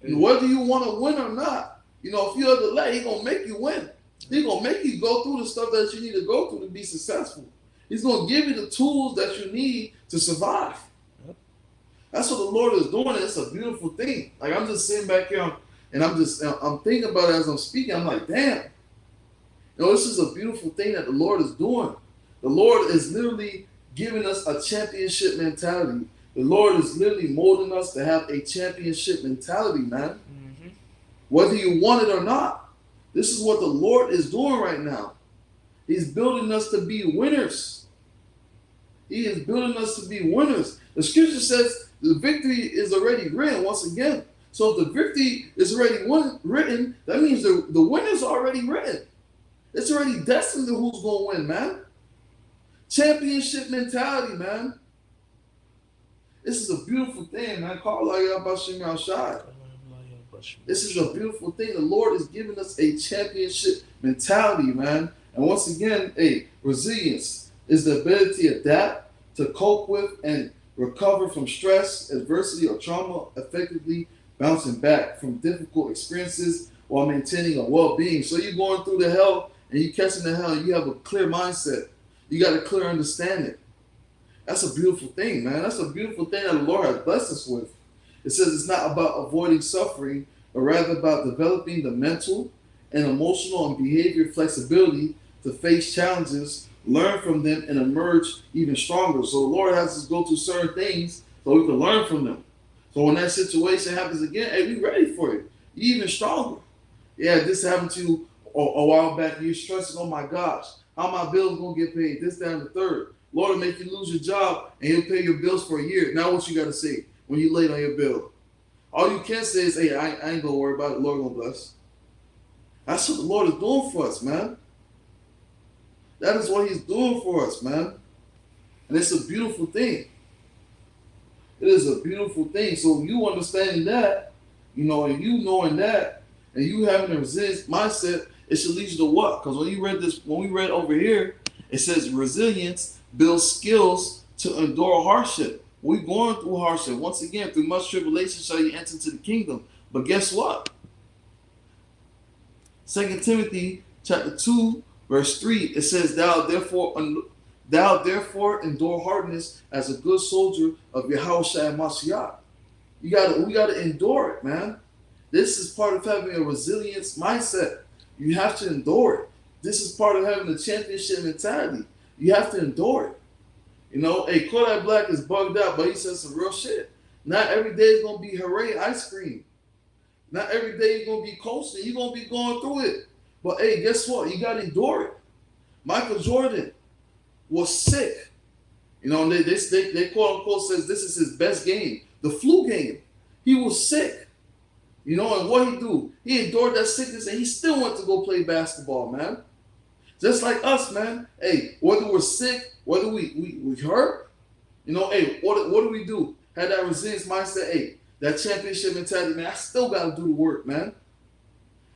And whether you want to win or not, if you're delayed, He's going to make you win. He's going to make you go through the stuff that you need to go through to be successful. He's going to give you the tools that you need to survive. That's what the Lord is doing. And it's a beautiful thing. Like I'm just sitting back here and I'm thinking about it as I'm speaking. I'm like, damn, this is a beautiful thing that the Lord is doing. The Lord is literally giving us a championship mentality. The Lord is literally molding us to have a championship mentality, man. Mm-hmm. Whether you want it or not. This is what the Lord is doing right now. He's building us to be winners. He is building us to be winners. The scripture says the victory is already written once again. So if the victory is already written, that means the winner's already written. It's already destined to who's going to win, man. Championship mentality, man. This is a beautiful thing, man. This is a beautiful thing. The Lord is giving us a championship mentality, man. And once again, resilience is the ability to adapt, to cope with, and recover from stress, adversity, or trauma, effectively bouncing back from difficult experiences while maintaining a well-being. So you're going through the hell and you're catching the hell, and you have a clear mindset. You got a clear understanding. That's a beautiful thing, man. That's a beautiful thing that the Lord has blessed us with. It says it's not about avoiding suffering, but rather about developing the mental and emotional and behavior flexibility to face challenges, learn from them, and emerge even stronger. So the Lord has us go through certain things so we can learn from them. So when that situation happens again, hey, we ready for it. You're even stronger. Yeah, this happened to you a while back. You're stressing, oh my gosh, how my bills gonna get paid? This, that, and the third. Lord will make you lose your job and he'll pay your bills for a year. Now what you gotta say when you late on your bill? All you can say is, hey, I ain't gonna worry about it. Lord gonna bless. That's what the Lord is doing for us, man. That is what he's doing for us, man. And it's a beautiful thing. It is a beautiful thing. So you understanding that, and you knowing that, and you having a resilience mindset, it should lead you to what? Because when we read over here, it says resilience builds skills to endure hardship. We're going through hardship. Once again, through much tribulation shall you enter into the kingdom. But guess what? 2 Timothy chapter 2, verse 3, it says, Thou therefore endure hardness as a good soldier of Yahushua Mashiach. We gotta endure it, man. This is part of having a resilience mindset. You have to endure it. This is part of having a championship mentality. You have to endure it. Kodak Black is bugged out, but he says some real shit. Not every day is gonna be hooray ice cream. Not every day you're gonna be coasting. You're gonna be going through it. But hey, guess what? You gotta endure it. Michael Jordan was sick. They quote unquote says this is his best game, the flu game. He was sick. And what he do? He endured that sickness and he still went to go play basketball, man. Just like us, man. Hey, whether we're sick, whether we hurt, hey, what do we do? Had that resilience mindset, hey, that championship mentality, man, I still got to do the work, man.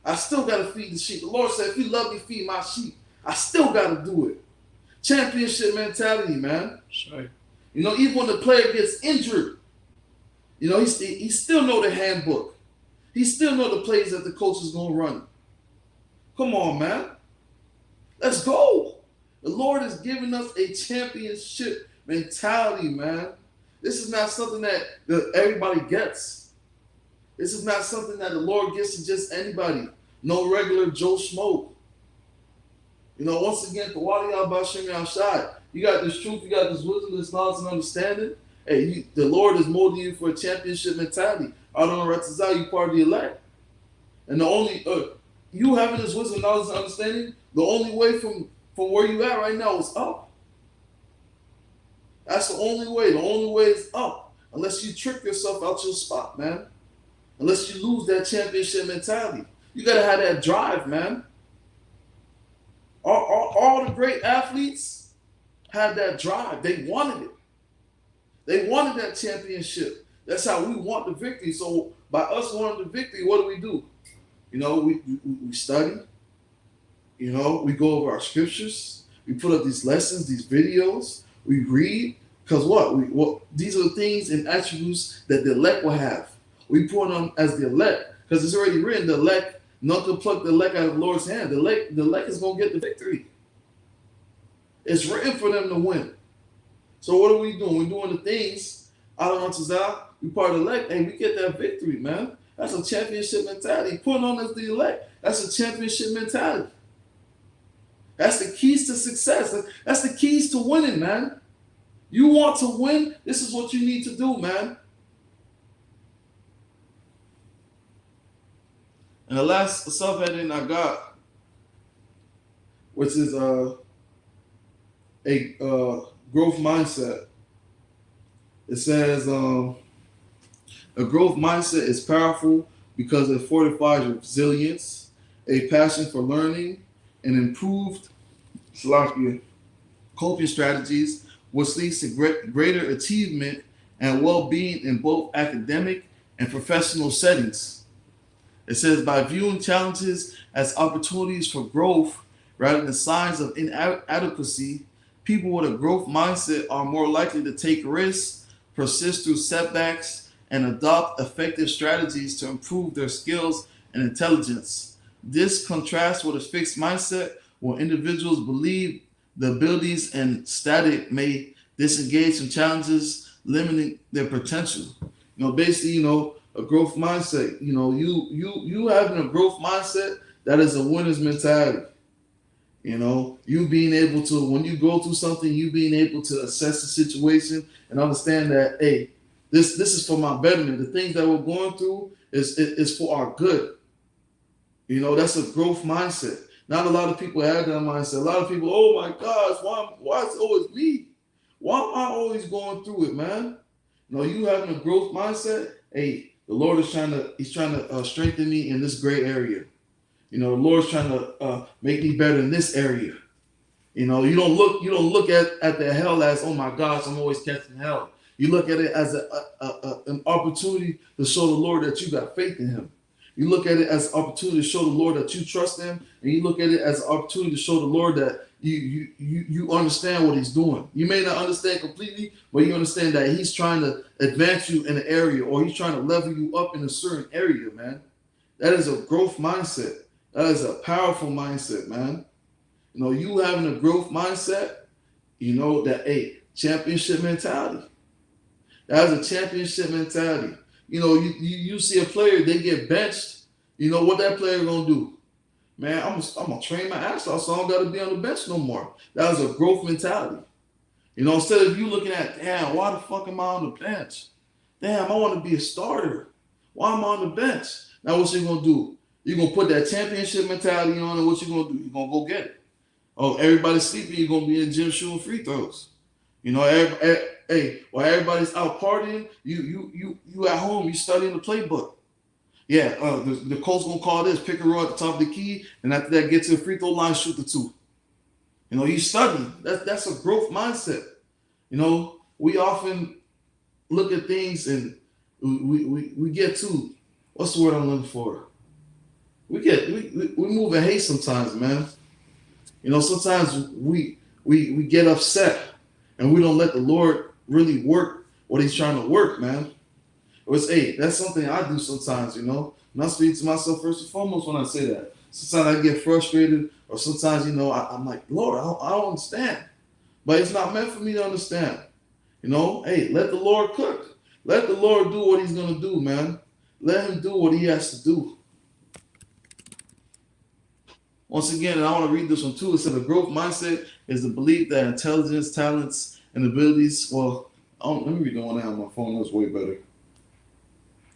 I still got to feed the sheep. The Lord said, if you love me, feed my sheep. I still got to do it. Championship mentality, man. Right. Even when the player gets injured, he still know the handbook. He still know the plays that the coach is going to run. Come on, man. Let's go. The Lord is giving us a championship mentality, man. This is not something that everybody gets. This is not something that the Lord gives to just anybody. No regular Joe Schmo. Once again, the Wadi al-Bashim outside. You got this truth, you got this wisdom, this knowledge and understanding. Hey, the Lord is molding you for a championship mentality. Adon Ratzazah, you part of the elect. And the only, you having this wisdom, knowledge, and understanding, the only way from where you at right now is up. That's the only way. The only way is up. Unless you trick yourself out your spot, man. Unless you lose that championship mentality. You got to have that drive, man. All the great athletes had that drive. They wanted it. They wanted that championship. That's how we want the victory. So by us wanting the victory, what do? We study. We go over our scriptures. We put up these lessons, these videos. We read. Because these are the things and attributes that the elect will have. We put them as the elect. Because it's already written, the elect, none can pluck the elect out of the Lord's hand. The elect is going to get the victory. It's written for them to win. So what are we doing? We're doing the things Al-Antazah, we part of the elect, hey, we get that victory, man. That's a championship mentality. Putting on as the elect, that's a championship mentality. That's the keys to success. That's the keys to winning, man. You want to win? This is what you need to do, man. And the last subheading I got, which is a growth mindset. It says a growth mindset is powerful because it fortifies resilience, a passion for learning, and improved coping strategies, which leads to greater achievement and well-being in both academic and professional settings. It says by viewing challenges as opportunities for growth rather than signs of inadequacy, people with a growth mindset are more likely to take risks, persist through setbacks, and adopt effective strategies to improve their skills and intelligence. This contrasts with a fixed mindset where individuals believe the abilities and static may disengage from challenges, limiting their potential. Basically, a growth mindset. You having a growth mindset, that is a winner's mentality. You being able to, when you go through something, you being able to assess the situation and understand that, hey, this is for my betterment. The things that we're going through is for our good. That's a growth mindset. Not a lot of people have that mindset. A lot of people, oh my gosh, why is it always me? Why am I always going through it, man? You having a growth mindset, hey, the Lord is trying to strengthen me in this gray area. The Lord's trying to make me better in this area. You don't look at the hell as, oh my gosh, I'm always catching hell. You look at it as an opportunity to show the Lord that you got faith in Him. You look at it as an opportunity to show the Lord that you trust Him, and you look at it as an opportunity to show the Lord that you understand what He's doing. You may not understand completely, but you understand that He's trying to advance you in an area, or He's trying to level you up in a certain area, man. That is a growth mindset. That is a powerful mindset, man. You having a growth mindset, that championship mentality. That is a championship mentality. You see a player, they get benched. What that player gonna do? Man, I'm gonna train my ass off, so I don't gotta be on the bench no more. That is a growth mentality. Instead of you looking at, damn, why the fuck am I on the bench? Damn, I want to be a starter. Why am I on the bench? Now what you gonna do? You're going to put that championship mentality on, and what you going to do? You're going to go get it. Oh, everybody's sleeping, you're going to be in the gym shooting free throws. While everybody's out partying, you at home, you studying the playbook. Yeah, the coach going to call this, pick and roll at the top of the key, and after that, get to the free throw line, shoot the two. You study. That's a growth mindset. We often look at things and we get too, what's the word I'm looking for? We move in haste sometimes, man. Sometimes we get upset and we don't let the Lord really work what He's trying to work, man. That's something I do sometimes, And I speak to myself first and foremost when I say that. Sometimes I get frustrated, or sometimes, I'm like, Lord, I don't understand. But it's not meant for me to understand. Let the Lord cook. Let the Lord do what He's gonna do, man. Let Him do what He has to do. Once again, and I want to read this one too. It said a growth mindset is the belief that intelligence, talents, and abilities. Well, let me read the one I have on my phone. That's way better.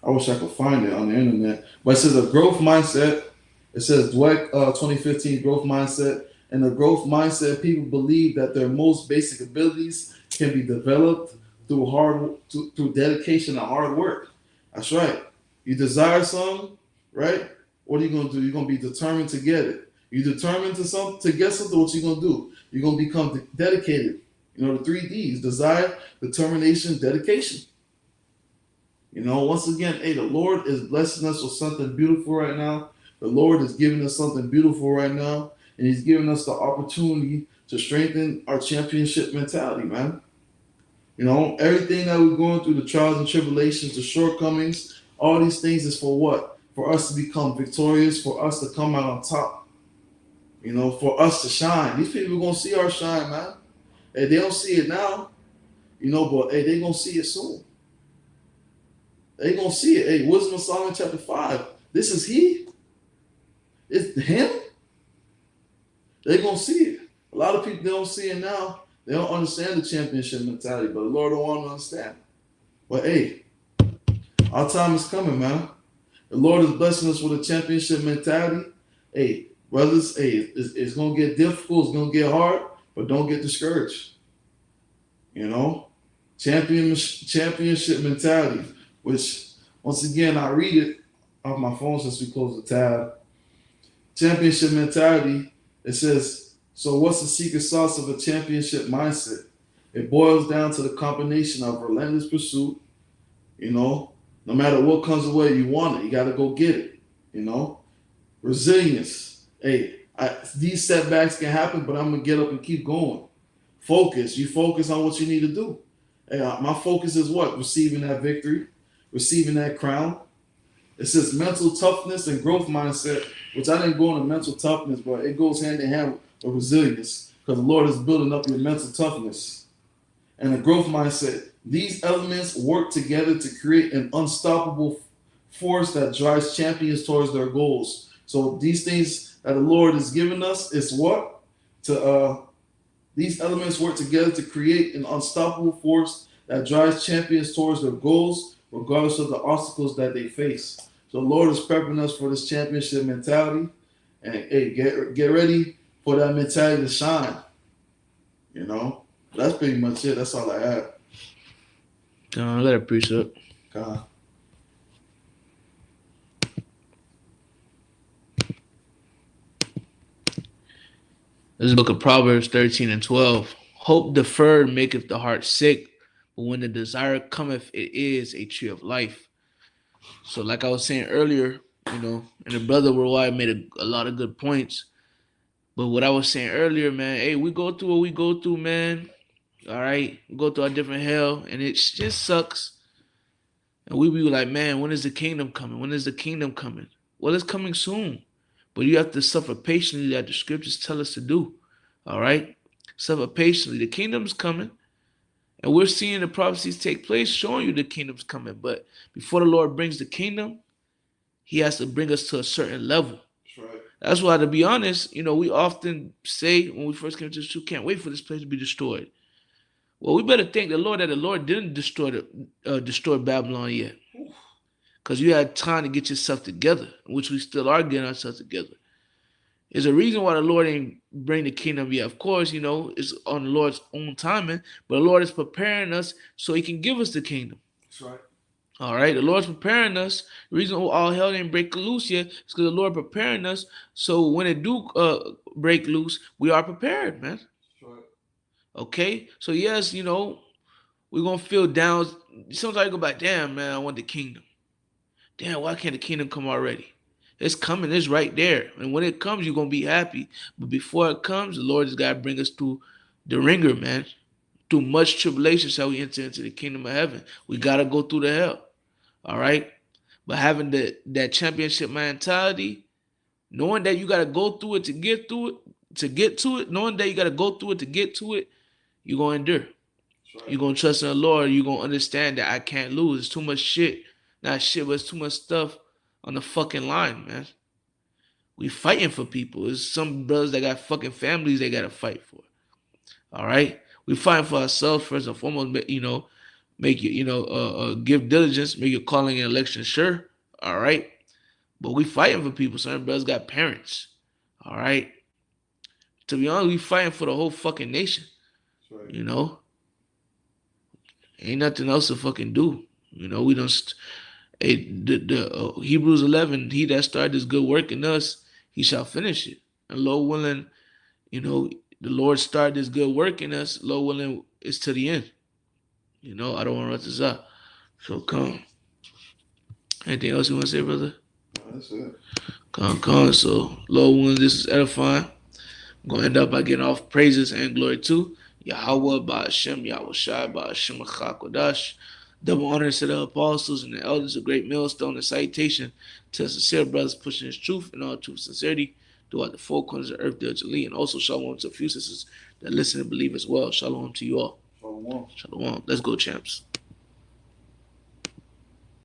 I wish I could find it on the internet. But it says a growth mindset. It says Dweck 2015 growth mindset. And the growth mindset, people believe that their most basic abilities can be developed through dedication and hard work. That's right. You desire something, right? What are you gonna do? You're gonna be determined to get it. You're determined to get something. What you gonna do? You're gonna become dedicated. The 3 Ds: desire, determination, dedication. Once again, the Lord is blessing us with something beautiful right now. The Lord is giving us something beautiful right now, and He's giving us the opportunity to strengthen our championship mentality, man. Everything that we're going through, the trials and tribulations, the shortcomings, all these things is for what? For us to become victorious, for us to come out on top. For us to shine. These people are going to see our shine, man. Hey, they don't see it now, but hey, they're going to see it soon. They gonna see it. Hey, Wisdom of Solomon chapter 5. This is he. It's him. They gonna see it. A lot of people don't see it now. They don't understand the championship mentality, but the Lord don't want to understand. But hey, our time is coming, man. The Lord is blessing us with a championship mentality. Hey, brothers, hey, it's gonna get difficult, it's gonna get hard, but don't get discouraged. You know, championship mentality. Which, once again, I read it off my phone since we closed the tab. Championship mentality. It says, so what's the secret sauce of a championship mindset? It boils down to the combination of relentless pursuit. You know, no matter what comes away, you want it. You got to go get it. You know, resilience. Hey, these setbacks can happen, but I'm gonna get up and keep going. Focus. You focus on what you need to do. Hey, my focus is what? Receiving that victory, receiving that crown. It says mental toughness and growth mindset, which I didn't go into mental toughness, but it goes hand in hand with resilience because the Lord is building up your mental toughness and a growth mindset. These elements work together to create an unstoppable force that drives champions towards their goals. So these things that the Lord has given us is what? These elements work together to create an unstoppable force that drives champions towards their goals, regardless of the obstacles that they face. So the Lord is prepping us for this championship mentality. And hey, get ready for that mentality to shine. You know? That's pretty much it. That's all I have. I got a precept. This is the book of Proverbs 13 and 12. Hope deferred maketh the heart sick, but when the desire cometh, it is a tree of life. So like I was saying earlier, you know, and the brother worldwide made a lot of good points. But what I was saying earlier, man, hey, we go through what we go through, man. All right, we go through a different hell, and it just sucks. And we be like, man, when is the kingdom coming? When is the kingdom coming? Well, it's coming soon. But you have to suffer patiently that the scriptures tell us to do. All right? Suffer patiently. The kingdom's coming. And we're seeing the prophecies take place, showing you the kingdom's coming. But before the Lord brings the kingdom, he has to bring us to a certain level. That's right. That's why, to be honest, you know, we often say when we first came to the truth, can't wait for this place to be destroyed. Well, we better thank the Lord that the Lord didn't destroy Babylon yet. Because you had time to get yourself together, which we still are getting ourselves together. There's a reason why the Lord ain't bring the kingdom yet. Of course, you know, it's on the Lord's own timing, but the Lord is preparing us so he can give us the kingdom. That's right. All right, the Lord's preparing us. The reason all hell didn't break loose yet is because the Lord preparing us. So when it do break loose, we are prepared, man. That's right. Okay, so yes, you know, we're gonna feel down. Sometimes you go back, damn, man, I want the kingdom. Damn, why can't the kingdom come already? It's coming. It's right there. And when it comes, you're going to be happy. But before it comes, the Lord has got to bring us through the ringer, man. Through much tribulation shall we enter into the kingdom of heaven. We got to go through the hell. All right? But having that championship mentality, knowing that you got to go through it to get through it, knowing that you got to go through it to get to it, you're going to endure. Right. You're going to trust in the Lord. You're going to understand that I can't lose. It's too much shit. Not shit, but it's too much stuff on the fucking line, man. We fighting for people. There's some brothers that got fucking families they gotta fight for. All right, we fighting for ourselves first and foremost. You know, make you, give diligence, make your calling and election sure. All right, but we fighting for people. Some brothers got parents. All right, to be honest, we fighting for the whole fucking nation. Right. You know, ain't nothing else to fucking do. You know, we don't. The Hebrews 11, he that started this good work in us, he shall finish it. And Lord willing, you know, the Lord started this good work in us. Lord willing, it's to the end. You know, I don't want to run this out. So come. Anything else you want to say, brother? That's it. Come. So Lord willing, this is edifying. I'm going to end up by getting off praises and glory to Yahweh, Ba'ashem, Yahweh Shai, Ba'ashem, Achakodash. Double honors to the apostles and the elders, a great millstone and citation to the sincere brothers pushing his truth and all truth sincerity throughout the four corners of the earth diligently. And also shalom to a few sisters that listen and believe as well. Shalom to you all. Shalom. Shalom. Let's go, champs.